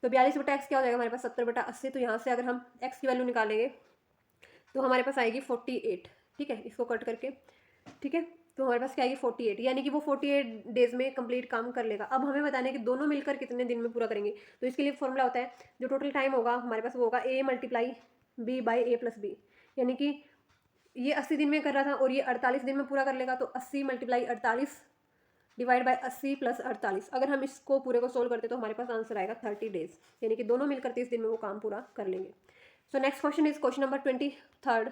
तो 42/x क्या हो जाएगा हमारे पास 70/80। तो यहाँ से अगर हम x की वैल्यू निकालेंगे तो हमारे पास आएगी 48, ठीक है, इसको कट करके, ठीक है। तो हमारे पास क्या आएगी 48, यानी कि वो 48 डेज में कंप्लीट काम कर लेगा। अब हमें बताना है कि दोनों मिलकर कितने दिन में पूरा करेंगे। तो इसके लिए फॉर्मूला होता है, जो टोटल टाइम होगा हमारे पास वो होगा a multiply b by a plus B. यानी कि ये 80 दिन में कर रहा था और ये 48 दिन में पूरा कर लेगा। तो 80 मल्टीप्लाई 48 डिवाइड बाई 80 प्लस 48। अगर हम इसको पूरे को सोल्व करते तो हमारे पास आंसर आएगा 30 डेज, यानी कि दोनों मिलकर 30 दिन में वो काम पूरा कर लेंगे। So next question is question number 23।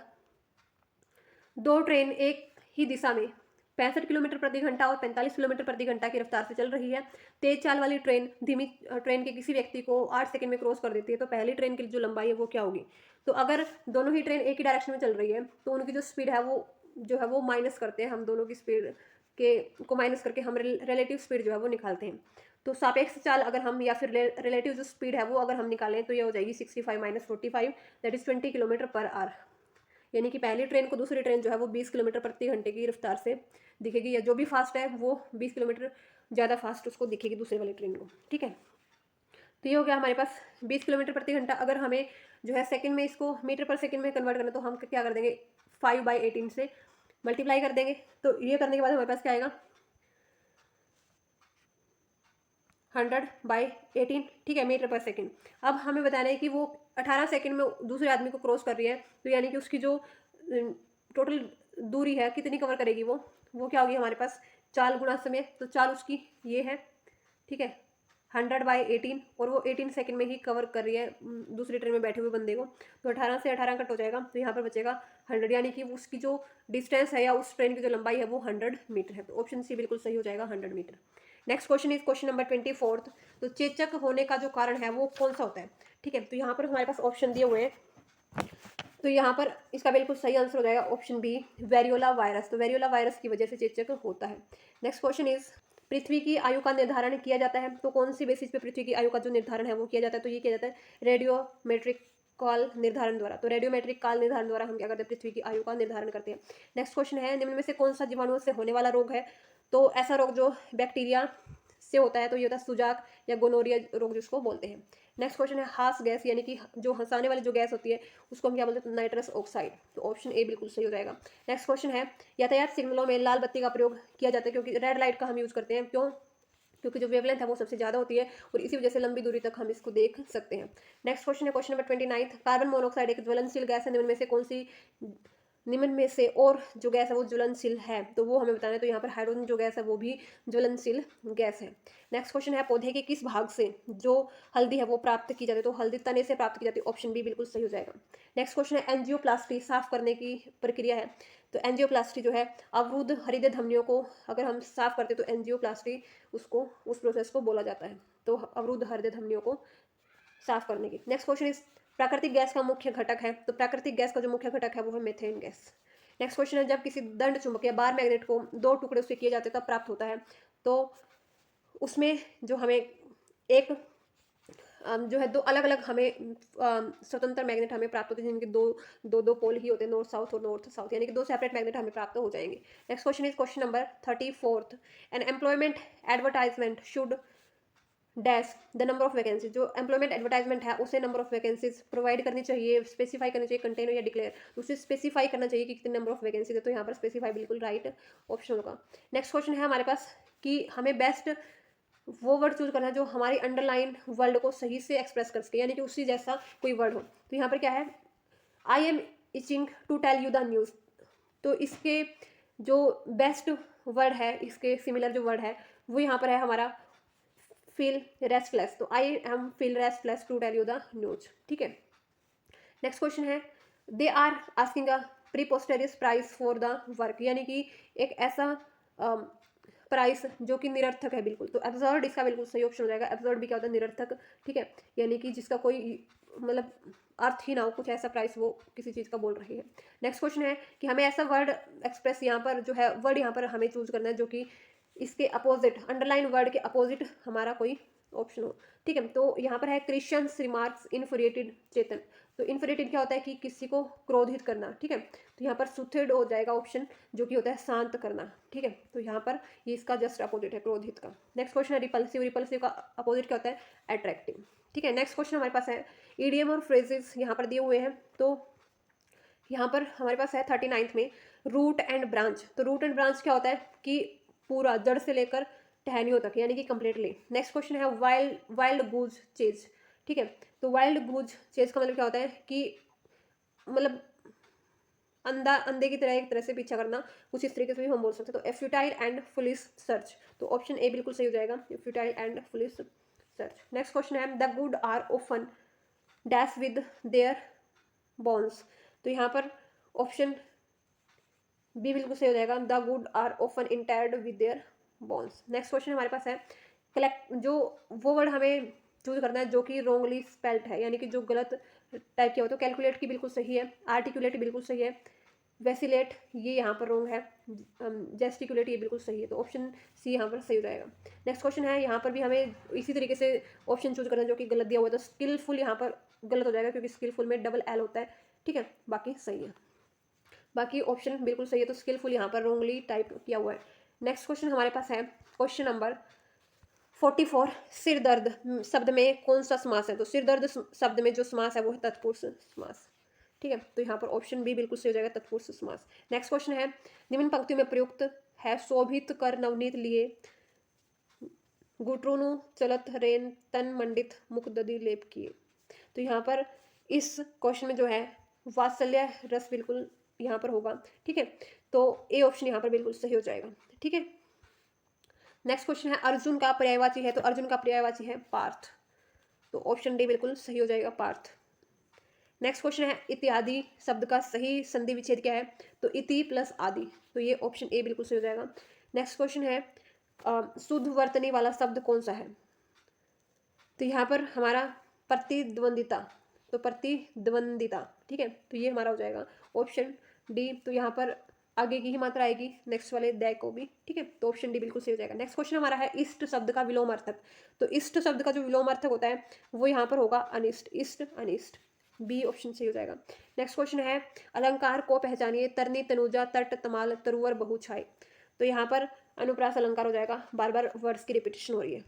दो ट्रेन एक ही दिशा में 65 किलोमीटर प्रति घंटा और 45 किलोमीटर प्रति घंटा की रफ्तार से चल रही है। तेज चाल वाली ट्रेन धीमी ट्रेन के किसी व्यक्ति को 8 सेकंड में क्रॉस कर देती है। तो पहली ट्रेन की जो लंबाई है वो क्या होगी। तो अगर दोनों ही ट्रेन एक ही डायरेक्शन में चल रही है तो उनकी जो स्पीड है वो जो है वो माइनस करते हैं, हम दोनों की स्पीड के को माइनस करके हम रिलेटिव स्पीड जो है वो निकालते हैं। तो सापेक्ष चाल अगर हम या फिर रिलेटिव जो स्पीड है वो अगर हम निकालें तो ये हो जाएगी 65 minus 45, that is 20 kilometre per hour. यानी कि पहली ट्रेन को दूसरी ट्रेन जो है वो 20 किलोमीटर प्रति घंटे की रफ्तार से दिखेगी, या जो भी फास्ट है वो 20 किलोमीटर ज़्यादा फास्ट उसको दिखेगी दूसरे वाली ट्रेन को, ठीक है। तो ये हो गया हमारे पास 20 किलोमीटर प्रति घंटा। अगर हमें जो है सेकंड में इसको मीटर पर सेकंड में कन्वर्ट करना तो हम क्या कर देंगे 5/18 से मल्टीप्लाई कर देंगे। तो ये करने के बाद हमारे पास क्या आएगा 100/18, ठीक है, मीटर पर सेकंड। अब हमें बताना है कि वो 18 सेकंड में दूसरे आदमी को क्रॉस कर रही है। तो यानी कि उसकी जो टोटल दूरी है कितनी कवर करेगी वो क्या होगी हमारे पास चाल गुणा समय। तो चाल उसकी ये है, ठीक है, 100/18 और वो 18 सेकंड में ही कवर कर रही है दूसरी ट्रेन में बैठे हुए बंदे को। तो 18 से 18 कट हो जाएगा तो यहाँ पर बचेगा 100, यानी कि उसकी जो डिस्टेंस है या उस ट्रेन की जो लंबाई है वो 100 मीटर है। तो ऑप्शन सी बिल्कुल सही हो जाएगा 100 metre. Next question is question number 24। तो चेचक होने का जो कारण है वो कौन सा होता है, ठीक है। तो यहाँ पर हमारे पास ऑप्शन दिए हुए हैं। तो यहाँ पर इसका बिल्कुल सही आंसर हो जाएगा ऑप्शन बी वेरियोला वायरस। तो वेरियोला वायरस की वजह से चेचक होता है। नेक्स्ट क्वेश्चन इज पृथ्वी की आयु का निर्धारण किया जाता है। तो कौन सी बेसिस पे पृथ्वी की आयु का जो निर्धारण है वो किया जाता है। तो ये किया जाता है रेडियोमेट्रिक काल निर्धारण द्वारा। तो रेडियोमेट्रिक काल निर्धारण द्वारा हम क्या करते हैं पृथ्वी की आयु का निर्धारण करते हैं। नेक्स्ट क्वेश्चन है निम्न में से कौन सा जीवाणुओं से होने वाला रोग है। तो ऐसा रोग जो बैक्टीरिया से होता है तो ये होता है सुजाक या गोनोरिया रोग जिसको बोलते हैं। नेक्स्ट क्वेश्चन है हास गैस, यानी कि जो हंसाने वाली जो गैस होती है उसको हम क्या बोलते हैं नाइट्रस ऑक्साइड। तो ऑप्शन ए बिल्कुल सही हो जाएगा। नेक्स्ट क्वेश्चन है यातायात सिग्नलों में लाल बत्ती का प्रयोग किया जाता है क्योंकि रेड लाइट का हम यूज करते हैं, क्यों, क्योंकि जो वेवलेंथ है वो सबसे ज़्यादा होती है और इसी वजह से लंबी दूरी तक हम इसको देख सकते हैं। नेक्स्ट क्वेश्चन है क्वेश्चन नंबर 29। कार्बन मोनोऑक्साइड एक ज्वलनशील गैस है, निम्न में से कौन सी निम्न में से और जो गैस है वो ज्वलनशील है। तो वो हमें बताना है। तो यहाँ पर हाइड्रोजन जो गैस है वो भी ज्वलनशील गैस है। नेक्स्ट क्वेश्चन है पौधे के किस भाग से जो हल्दी है वो प्राप्त की जाती है। तो हल्दी तने से प्राप्त की जाती है, ऑप्शन बी बिल्कुल सही हो जाएगा। नेक्स्ट क्वेश्चन है एंजियोप्लास्टी साफ करने की प्रक्रिया है। तो एंजियोप्लास्टी जो है अवरुद्ध हृदय धमनियों को अगर हम साफ करते तो एंजियोप्लास्टी उसको उस प्रोसेस को बोला जाता है। तो अवरुद्ध हृदय धमनियों को साफ करने की। नेक्स्ट क्वेश्चन इज प्राकृतिक गैस का मुख्य घटक है। तो प्राकृतिक गैस का जो मुख्य घटक है वो है मेथेन गैस। नेक्स्ट क्वेश्चन है जब किसी दंड चुंबक या बार मैग्नेट को दो टुकड़े उससे किए जाते हैं तब प्राप्त होता है। तो उसमें जो हमें एक जो है दो अलग अलग हमें स्वतंत्र मैग्नेट हमें प्राप्त होते हैं जिनके दो पोल ही होते हैं, नॉर्थ साउथ और नॉर्थ साउथ, यानी कि दो सेपरेट मैग्नेट हमें प्राप्त हो जाएंगे। Next question is question number 34। An employment advertisement should dash the number of vacancy. जो एम्प्लॉयमेंट एडवर्टाइजमेंट है उसे नंबर ऑफ वैकेंसीज प्रोवाइड करनी चाहिए, स्पेसिफाई करनी चाहिए, कंटेन या डिक्लेयर। उसे स्पेसिफाई करना चाहिए कि कितने नंबर ऑफ वैकेंसी है। तो यहाँ पर स्पेसिफाई बिल्कुल राइट ऑप्शन होगा। नेक्स्ट क्वेश्चन है हमारे पास कि हमें बेस्ट वो वर्ड चूज करना है जो हमारी अंडरलाइन वर्ड को सही से एक्सप्रेस कर सके, यानी कि उसी जैसा कोई वर्ड हो। तो यहाँ पर क्या है I am itching to tell you the news. तो इसके जो बेस्ट वर्ड है, इसके सिमिलर जो वर्ड है वो यहाँ पर है हमारा फील रेस्टलेस। तो I am feel restless to tell you the news, ठीक है। नेक्स्ट क्वेश्चन है they are asking a preposterous price for the work, यानी कि एक ऐसा प्राइस जो कि निरर्थक है बिल्कुल। तो एब्सर्ड इसका बिल्कुल सही ऑप्शन हो जाएगा। एब्सर्ड भी क्या होता है निरर्थक, ठीक है, यानी कि जिसका कोई मतलब अर्थ ही ना हो, कुछ ऐसा प्राइस वो किसी चीज़ का बोल रही है। नेक्स्ट क्वेश्चन है कि हमें ऐसा वर्ड एक्सप्रेस यहाँ पर जो है वर्ड यहाँ पर हमें चूज करना है जो कि इसके अपोजिट, अंडरलाइन वर्ड के अपोजिट हमारा कोई ऑप्शन हो, ठीक है। तो यहाँ पर है क्रिश्चियंस रिमार्क्स इन्फ्uriated चेतन। तो इन्फ्uriated क्या होता है कि किसी को क्रोधित करना, ठीक है। तो यहाँ पर सुथिड हो जाएगा ऑप्शन, जो कि होता है शांत करना, ठीक है। तो यहाँ पर ये इसका जस्ट अपोजिट है क्रोधित का। नेक्स्ट क्वेश्चन है रिपल्सिव। रिपल्सिव का अपोजिट क्या होता है? अट्रैक्टिव, ठीक है। नेक्स्ट क्वेश्चन हमारे पास है ईडियम और फ्रेजेस यहाँ पर दिए हुए हैं। तो यहाँ पर हमारे पास है 39th में रूट एंड ब्रांच। तो रूट एंड ब्रांच क्या होता है कि पूरा जड़ से लेकर टहनियों तक, यानी कि कंप्लीटली। नेक्स्ट क्वेश्चन है वाइल्ड वाइल्ड गूज चेज, ठीक है। तो वाइल्ड गूज चेज का मतलब क्या होता है कि मतलब अंधे की तरह एक तरह से पीछा करना, कुछ इस तरीके से भी हम बोल सकते हैं। तो फ्यूटाइल एंड पुलिस सर्च, तो ऑप्शन ए बिल्कुल सही हो जाएगा, futile and police search. Next question है the good are often dash with their bones. तो यहाँ पर ऑप्शन बी बिल्कुल सही हो जाएगा, the good are often interred with their bones. Next question हमारे पास है कलेक्ट, जो वो वर्ड हमें चूज करना है जो कि रोंगली स्पेल्ट है, यानी कि जो गलत टाइप किया हो। तो कैलकुलेट की बिल्कुल सही है, आर्टिकुलेट बिल्कुल सही है, वेसिलेट ये यहाँ पर रोंग है, जेस्टिकुलेट ये बिल्कुल सही है। तो ऑप्शन सी यहाँ पर सही हो जाएगा। नेक्स्ट क्वेश्चन है, यहाँ पर भी हमें इसी तरीके से ऑप्शन चूज करना है जो कि गलत दिया हुआ है। तो स्किलफुल यहाँ पर गलत हो जाएगा, क्योंकि स्किलफुल में डबल एल होता है, ठीक है। बाकी सही है, बाकी ऑप्शन बिल्कुल सही है। तो स्किलफुल यहाँ पर रोंगली टाइप किया हुआ है। नेक्स्ट क्वेश्चन हमारे पास है क्वेश्चन नंबर 44 सिर दर्द शब्द में कौन सा समास है? तो सिर दर्द शब्द में जो समास है वो है तत्पुरुष समास, ठीक है। तो यहाँ पर ऑप्शन बी बिल्कुल सही हो जाएगा, तत्पुरुष समास। नेक्स्ट क्वेश्चन है निम्न पंक्तियों में प्रयुक्त है शोभित कर नवनीत लिए गुटरुनु चलत रेन तन मंडित मुखदधि लेप किए। तो यहाँ पर इस क्वेश्चन में जो है वात्सल्य रस बिल्कुल यहाँ पर होगा, ठीक है। तो ए ऑप्शन यहाँ पर बिल्कुल सही हो जाएगा, ठीक है। नेक्स्ट क्वेश्चन है अर्जुन का पर्यायवाची है। तो अर्जुन का पर्यायवाची है पार्थ। तो ऑप्शन डी बिल्कुल सही हो जाएगा, पार्थ। नेक्स्ट क्वेश्चन है इत्यादि शब्द का सही संधि विच्छेद क्या है? तो इति प्लस आदि। तो ये ऑप्शन ए बिल्कुल सही हो जाएगा। नेक्स्ट क्वेश्चन है शुद्ध वर्तनी वाला शब्द कौन सा है? तो यहाँ पर हमारा प्रतिद्वंदिता, तो प्रतिद्वंदिता, ठीक है। तो ये हमारा हो जाएगा ऑप्शन डी। तो यहाँ पर आगे की ही मात्रा आएगी नेक्स्ट वाले दय को भी, ठीक है। तो ऑप्शन डी बिल्कुल सही हो जाएगा। नेक्स्ट क्वेश्चन हमारा है इष्ट शब्द का विलोम अर्थक। तो इष्ट शब्द का जो विलोम अर्थक होता है वो यहाँ पर होगा अनिष्ट, इष्ट अनिष्ट, बी ऑप्शन सही हो जाएगा। नेक्स्ट क्वेश्चन है अलंकार को पहचानिए, तरनी तनुजा तट तमाल तरुवर बहुछाई। तो यहाँ पर अनुप्रास अलंकार हो जाएगा, बार बार वर्ड्स की रिपीटेशन हो रही है,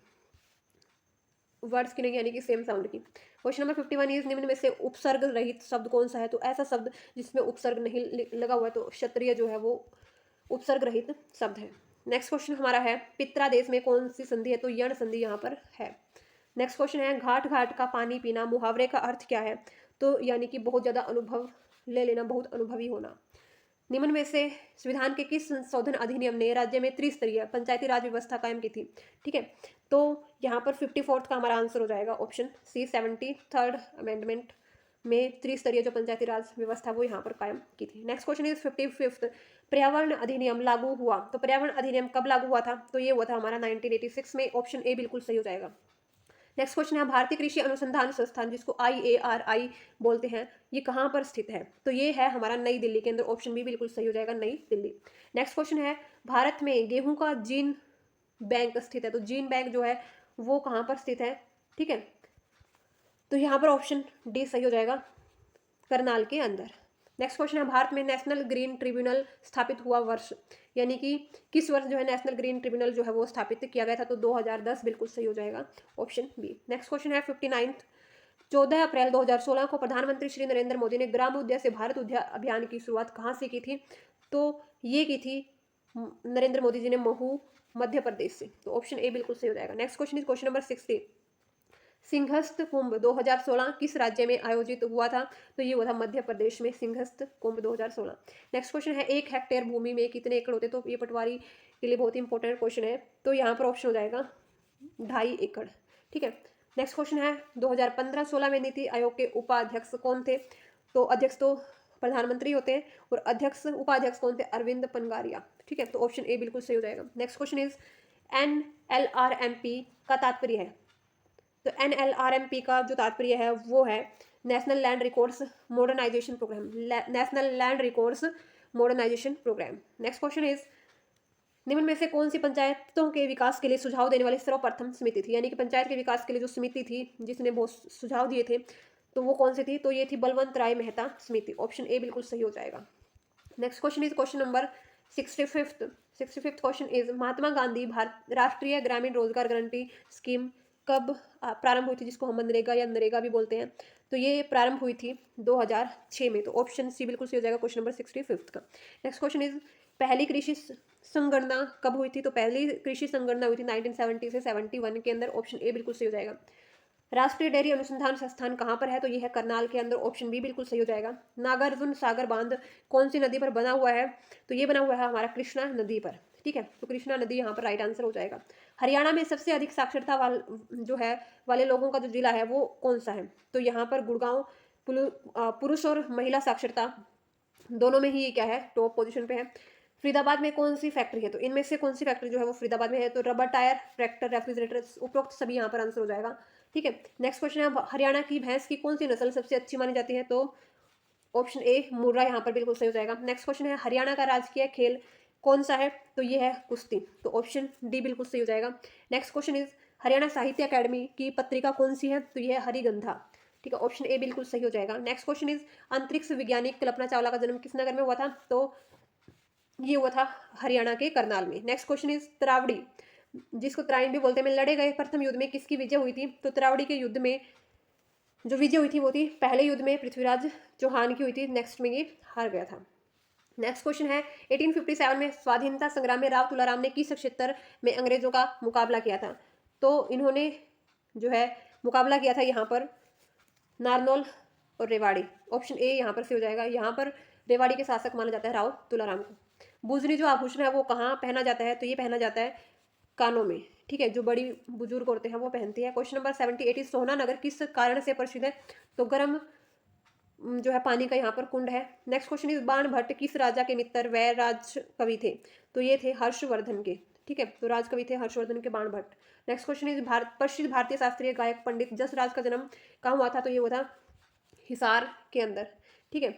वर्ड्स की नहीं यानी कि सेम साउंड की। क्वेश्चन नंबर 51 इज निम्न में से उपसर्ग रहित शब्द कौन सा है? तो ऐसा शब्द जिसमें उपसर्ग नहीं लगा हुआ है, तो क्षत्रिय जो है वो उपसर्ग रहित शब्द है। नेक्स्ट क्वेश्चन हमारा है पित्रादेश में कौन सी संधि है? तो यण संधि यहाँ पर है। नेक्स्ट क्वेश्चन है घाट घाट का पानी पीना मुहावरे का अर्थ क्या है? तो यानी कि बहुत ज़्यादा अनुभव ले लेना, बहुत अनुभवी होना। निम्न में से संविधान के किस संशोधन अधिनियम ने राज्य में त्रिस्तरीय पंचायती राज व्यवस्था कायम की थी? ठीक है, तो यहाँ पर 54th का हमारा आंसर हो जाएगा ऑप्शन सी, 73rd अमेंडमेंट में त्रिस्तरीय जो पंचायती राज व्यवस्था वो यहाँ पर कायम की थी। नेक्स्ट क्वेश्चन इज 55th पर्यावरण अधिनियम लागू हुआ। तो पर्यावरण अधिनियम कब लागू हुआ था? तो ये हुआ था हमारा 1986 में, ऑप्शन ए बिल्कुल सही हो जाएगा। नेक्स्ट क्वेश्चन है भारतीय कृषि अनुसंधान संस्थान जिसको IARI बोलते हैं, ये कहाँ पर स्थित है? तो ये है हमारा नई दिल्ली के अंदर, ऑप्शन बी बिल्कुल सही हो जाएगा, नई दिल्ली। नेक्स्ट क्वेश्चन है भारत में गेहूं का जीन बैंक स्थित है। तो जीन बैंक जो है वो कहाँ पर स्थित है? ठीक है, तो यहाँ पर ऑप्शन डी सही हो जाएगा, करनाल के अंदर। नेक्स्ट क्वेश्चन है भारत में नेशनल ग्रीन ट्रिब्यूनल स्थापित हुआ वर्ष, यानी कि किस वर्ष जो है नेशनल ग्रीन ट्रिब्यूनल जो है वो स्थापित किया गया था? तो 2010 बिल्कुल सही हो जाएगा, ऑप्शन बी। नेक्स्ट क्वेश्चन है 59th 14 अप्रैल 2016 को प्रधानमंत्री श्री नरेंद्र मोदी ने ग्राम उद्या से भारत उद्या अभियान की शुरुआत कहाँ से की थी? तो ये की थी नरेंद्र मोदी जी ने महू मध्य प्रदेश से। तो ऑप्शन ए बिल्कुल सही हो जाएगा। Next question is question number 60 Simhastha Kumbh 2016 किस राज्य में आयोजित हुआ था? तो ये हुआ था मध्य प्रदेश में, सिंहस्थ कुंभ 2016। नेक्स्ट क्वेश्चन है 1 हेक्टेयर भूमि में कितने एकड़ होते हैं? तो ये पटवारी के लिए बहुत ही इंपॉर्टेंट क्वेश्चन है, तो यहाँ पर ऑप्शन हो जाएगा 2.5 एकड़। ठीक है, नेक्स्ट क्वेश्चन है 2015-16 में नीति आयोग के उपाध्यक्ष कौन थे? तो अध्यक्ष तो प्रधानमंत्री होते हैं और अध्यक्ष उपाध्यक्ष कौन थे? अरविंद पनगारिया। ठीक है, तो ऑप्शन ए बिल्कुल सही हो जाएगा। नेक्स्ट क्वेश्चन इज NLRMP का तात्पर्य है। तो NLRMP का जो तात्पर्य है वो है national land records modernisation programme, national land records modernisation programme. Next question is निम्न में से कौन सी पंचायतों के विकास के लिए सुझाव देने वाली सर्वप्रथम समिति थी? यानी कि पंचायत के विकास के लिए जो समिति थी जिसने बहुत सुझाव दिए थे, तो वो कौन सी थी? तो ये थी बलवंत राय मेहता समिति। ऑप्शन ए बिल्कुल सही हो जाएगा। Next question is question number 65th question is Mahatma Gandhi Bharat राष्ट्रीय ग्रामीण रोजगार गारंटी स्कीम कब प्रारंभ हुई थी, जिसको हम मनरेगा या नरेगा भी बोलते हैं? तो ये प्रारंभ हुई थी 2006 में। तो ऑप्शन सी बिल्कुल सही हो जाएगा क्वेश्चन नंबर 65 का। नेक्स्ट क्वेश्चन इज पहली कृषि संगणना कब हुई थी? तो पहली कृषि संगणना हुई थी 1970 से 71 के अंदर। ऑप्शन ए बिल्कुल सही हो जाएगा। राष्ट्रीय डेयरी अनुसंधान संस्थान कहाँ पर है? तो ये है करनाल के अंदर। ऑप्शन बी बिल्कुल सही हो जाएगा। नागार्जुन सागर बांध कौन सी नदी पर बना हुआ है? तो ये बना हुआ है हमारा कृष्णा नदी पर। ठीक है, तो कृष्णा नदी यहाँ पर राइट आंसर हो जाएगा। हरियाणा में सबसे अधिक साक्षरता जो है वाले लोगों का जो जिला है वो कौन सा है? तो यहाँ पर गुड़गांव पुरुष और महिला साक्षरता दोनों में ही ये क्या है, टॉप पोजीशन पे है। फरीदाबाद में कौन सी फैक्ट्री है? तो इनमें से कौन सी फैक्ट्री जो है वो फरीदाबाद में है? तो रबर टायर, ट्रैक्टर, रेफ्रिजरेटर, उपरोक्त सभी यहाँ पर आंसर हो जाएगा। ठीक है, नेक्स्ट क्वेश्चन है हरियाणा की भैंस की कौन सी नस्ल सबसे अच्छी मानी जाती है? तो ऑप्शन ए मुर्रा यहाँ पर बिल्कुल सही हो जाएगा। नेक्स्ट क्वेश्चन है हरियाणा का राजकीय खेल कौन सा है? तो ये है कुश्ती। तो ऑप्शन डी बिल्कुल सही हो जाएगा। नेक्स्ट क्वेश्चन इज हरियाणा साहित्य अकादमी की पत्रिका कौन सी है? तो ये है हरिगंधा। ठीक है, ऑप्शन ए बिल्कुल सही हो जाएगा। नेक्स्ट क्वेश्चन इज अंतरिक्ष वैज्ञानिक कल्पना चावला का जन्म किस नगर में हुआ था? तो ये हुआ था हरियाणा के करनाल में। नेक्स्ट क्वेश्चन इज तरावड़ी, जिसको तराइन भी बोलते हैं, में लड़े गए प्रथम युद्ध में किसकी विजय हुई थी? तो तरावड़ी के युद्ध में जो विजय हुई थी वो थी पहले युद्ध में पृथ्वीराज चौहान की हुई थी। नेक्स्ट में ये हार गया था। नेक्स्ट क्वेश्चन है 1857 में स्वाधीनता संग्राम में राव तुलाराम ने किस क्षेत्र में अंग्रेजों का मुकाबला किया था? तो इन्होंने जो है मुकाबला किया था यहाँ पर नारनौल और रेवाड़ी। ऑप्शन ए यहाँ पर से हो जाएगा। यहाँ पर रेवाड़ी के शासक माना जाता है राव तुलाराम को। बुजरी जो आभूषण है वो कहाँ पहना जाता है? तो ये पहना जाता है कानों में। ठीक है, जो बड़ी बुजुर्ग औरतें हैं वो पहनती है। क्वेश्चन नंबर 78 सोहना नगर किस कारण से प्रसिद्ध है? तो गर्म जो है पानी का यहाँ पर कुंड है। नेक्स्ट क्वेश्चन इज बाण भट्ट किस राजा के मित्र व राज कवि थे? तो ये थे हर्षवर्धन के। ठीक है, तो राज कवि थे हर्षवर्धन के बाण भट्ट। नेक्स्ट क्वेश्चन इज प्रसिद्ध भारतीय शास्त्रीय गायक पंडित जसराज का जन्म कहाँ हुआ था? तो ये हुआ था हिसार के अंदर। ठीक है,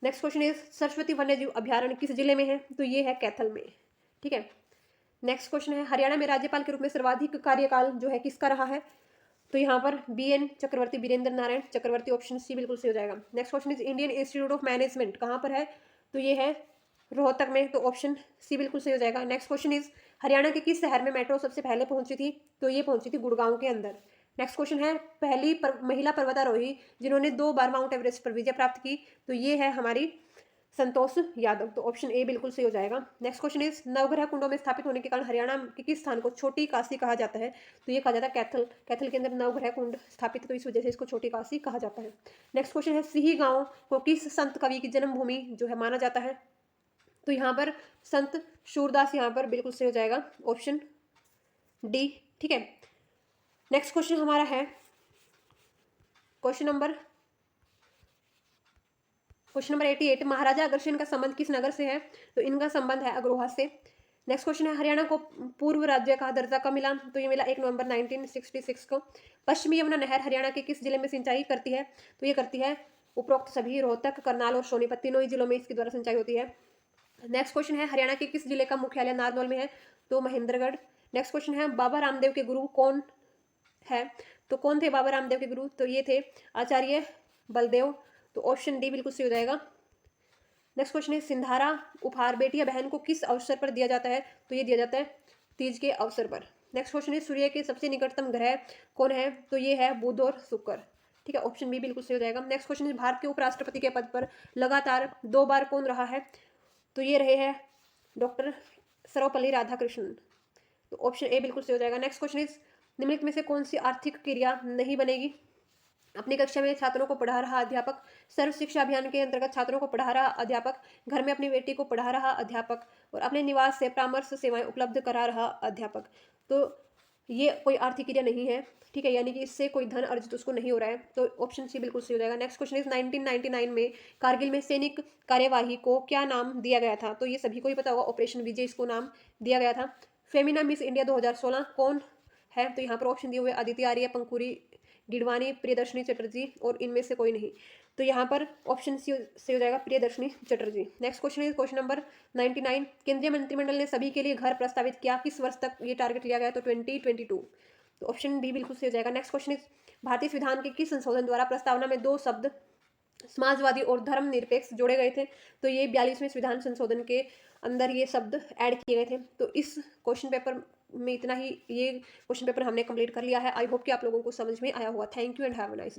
नेक्स्ट क्वेश्चन इज सरस्वती वन्यजीव अभ्यारण्य किस जिले में है? तो ये है कैथल में। ठीक है, नेक्स्ट क्वेश्चन है हरियाणा में राज्यपाल के रूप में सर्वाधिक कार्यकाल जो है किसका रहा है? तो यहाँ पर BN चक्रवर्ती, बीरेंद्र नारायण चक्रवर्ती। ऑप्शन सी बिल्कुल सही हो जाएगा। Next question is Indian institute of management कहाँ पर है? तो ये है रोहतक में। तो ऑप्शन सी बिल्कुल सही हो जाएगा। नेक्स्ट क्वेश्चन इज हरियाणा के किस शहर में मेट्रो सबसे पहले पहुंची थी? तो ये पहुंची थी गुड़गांव के अंदर। नेक्स्ट क्वेश्चन है पहली महिला पर्वतारोही जिन्होंने 2 बार माउंट एवरेस्ट पर विजय प्राप्त की? तो ये है हमारी संतोष यादव। तो ऑप्शन ए बिल्कुल सही हो जाएगा। नेक्स्ट क्वेश्चन इज नवग्रह कुंडों में स्थापित होने के कारण हरियाणा के किस स्थान को छोटी काशी कहा जाता है? तो ये कहा जाता है कैथल। कैथल के अंदर नवग्रह कुंड स्थापित है, तो इस वजह से इसको छोटी काशी कहा जाता है। नेक्स्ट क्वेश्चन है सिही गांव को किस संत कवि की जन्मभूमि जो है माना जाता है? तो यहाँ पर संत सूरदास यहाँ पर बिल्कुल सही हो जाएगा। Option D. ठीक है, नेक्स्ट क्वेश्चन हमारा है क्वेश्चन नंबर 88 महाराजा अग्रसेन का संबंध किस नगर से है? तो इनका संबंध है अग्रोहा से। नेक्स्ट क्वेश्चन है हरियाणा को पूर्व राज्य का दर्जा कब मिला? तो ये मिला 1 नवंबर 1966 को। पश्चिमी यमुना नहर हरियाणा के किस जिले में सिंचाई करती है? तो ये करती है उपरोक्त सभी रोहतक, करनाल और सोनीपत तीनों ही जिलों में इसके द्वारा सिंचाई होती है। नेक्स्ट क्वेश्चन है हरियाणा के किस जिले का मुख्यालय नारनौल में है? तो महेंद्रगढ़। नेक्स्ट क्वेश्चन है बाबा रामदेव के गुरु कौन है? तो कौन थे बाबा रामदेव के गुरु? तो ये थे आचार्य बलदेव। तो ऑप्शन डी बिल्कुल सही हो जाएगा। नेक्स्ट क्वेश्चन है सिंधारा उपहार बेटी या बहन को किस अवसर पर दिया जाता है? तो ये दिया जाता है तीज के अवसर पर। नेक्स्ट क्वेश्चन है सूर्य के सबसे निकटतम ग्रह कौन है? तो ये है बुध और शुक्र। ठीक है, ऑप्शन बी बिल्कुल सही हो जाएगा। नेक्स्ट क्वेश्चन है भारत के उपराष्ट्रपति के पद पर लगातार 2 बार कौन रहा है? तो ये रहे हैं डॉक्टर सर्वपल्ली राधाकृष्णन। तो ऑप्शन ए बिल्कुल सही हो जाएगा। नेक्स्ट क्वेश्चन इज निम्नलिखित में से कौन सी आर्थिक क्रिया नहीं बनेगी? अपनी कक्षा में छात्रों को पढ़ा रहा अध्यापक, सर्व शिक्षा अभियान के अंतर्गत छात्रों को पढ़ा रहा अध्यापक, घर में अपनी बेटी को पढ़ा रहा अध्यापक और अपने निवास से परामर्श सेवाएं उपलब्ध करा रहा अध्यापक। तो ये कोई आर्थिक क्रिया नहीं है। ठीक है, यानी कि इससे कोई धन अर्जित उसको नहीं हो रहा है। तो ऑप्शन सी बिल्कुल सही हो जाएगा। नेक्स्ट क्वेश्चन इज 1999 में कारगिल में सैनिक कार्यवाही को क्या नाम दिया गया था? तो ये सभी को ही पता होगा, ऑपरेशन विजय इसको नाम दिया गया था। फेमिना मिस इंडिया 2016 कौन है? तो यहाँ पर ऑप्शन दिए हुए आदित्य आर्य, पंकुरी गिडवानी, प्रियदर्शनी चटर्जी और इनमें से कोई नहीं। तो यहाँ पर ऑप्शन सी से हो जाएगा प्रियदर्शनी चटर्जी। नेक्स्ट क्वेश्चन है क्वेश्चन नंबर 99। केंद्रीय मंत्रिमंडल ने सभी के लिए घर प्रस्तावित किया, किस वर्ष तक ये टारगेट लिया गया? तो 2022। तो ऑप्शन बी बिल्कुल सही हो जाएगा। नेक्स्ट क्वेश्चन इज भारतीय संविधान के किस संशोधन द्वारा प्रस्तावना में दो शब्द समाजवादी और धर्मनिरपेक्ष जोड़े गए थे? तो ये 42वें संविधान संशोधन के अंदर ये शब्द ऐड किए गए थे। तो इस क्वेश्चन पेपर में इतना ही, ये क्वेश्चन पेपर हमने कंप्लीट कर लिया है। आई होप कि आप लोगों को समझ में आया होगा। Thank you and have a nice